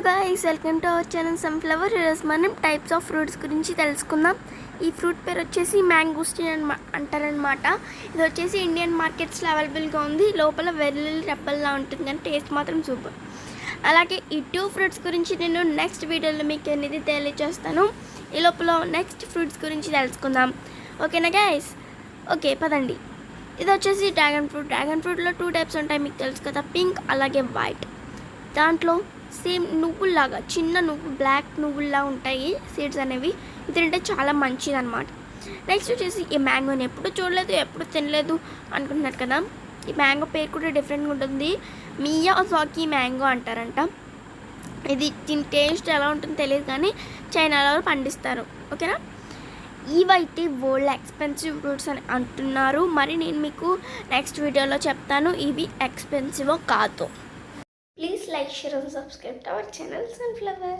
Guys, welcome to our channel sunflower. ఈరోజు మనం types of fruits గురించి తెలుసుకుందాం. ఈ ఫ్రూట్ పేరు వచ్చేసి మ్యాంగోస్టిన్ అంటారనమాట. ఇది వచ్చేసి ఇండియన్ మార్కెట్స్లో అవైలబుల్గా ఉంది. లోపల వెల్లుల్లి రెప్పల్లా ఉంటుంది, కానీ టేస్ట్ మాత్రం సూపర్. అలాగే ఈ 2 ఫ్రూట్స్ గురించి నేను నెక్స్ట్ వీడియోలో మీకు అనేది తెలియజేస్తాను. ఈ లోపల నెక్స్ట్ ఫ్రూట్స్ గురించి తెలుసుకుందాం. ఓకేనా గైస్? ఓకే పదండి. ఇది వచ్చేసి డ్రాగన్ ఫ్రూట్. డ్రాగన్ ఫ్రూట్లో 2 టైప్స్ ఉంటాయి, మీకు తెలుసు కదా, పింక్ అలాగే వైట్. దాంట్లో సేమ్ నువ్వుల్లాగా చిన్న బ్లాక్ నువ్వుల్లా ఉంటాయి సీడ్స్ అనేవి. ఇది తింటే చాలా మంచిది అనమాట. నెక్స్ట్ వచ్చేసి ఈ మ్యాంగోని ఎప్పుడు చూడలేదు, ఎప్పుడు తినలేదు అనుకుంటున్నారు కదా. ఈ మ్యాంగో పేరు కూడా డిఫరెంట్గా ఉంటుంది. మియాజాకి మ్యాంగో అంటారంట. ఇది దీని టేస్ట్ ఎలా ఉంటుందో తెలియదు, కానీ చైనాలో పండిస్తారు. ఓకేనా? ఇవైతే వరల్డ్ ఎక్స్పెన్సివ్ ఫ్రూట్స్ అని అంటున్నారు. మరి నేను మీకు నెక్స్ట్ వీడియోలో చెప్తాను ఇవి ఎక్స్పెన్సివ్ కాదు. Please like, share and subscribe to our channel Sunflower.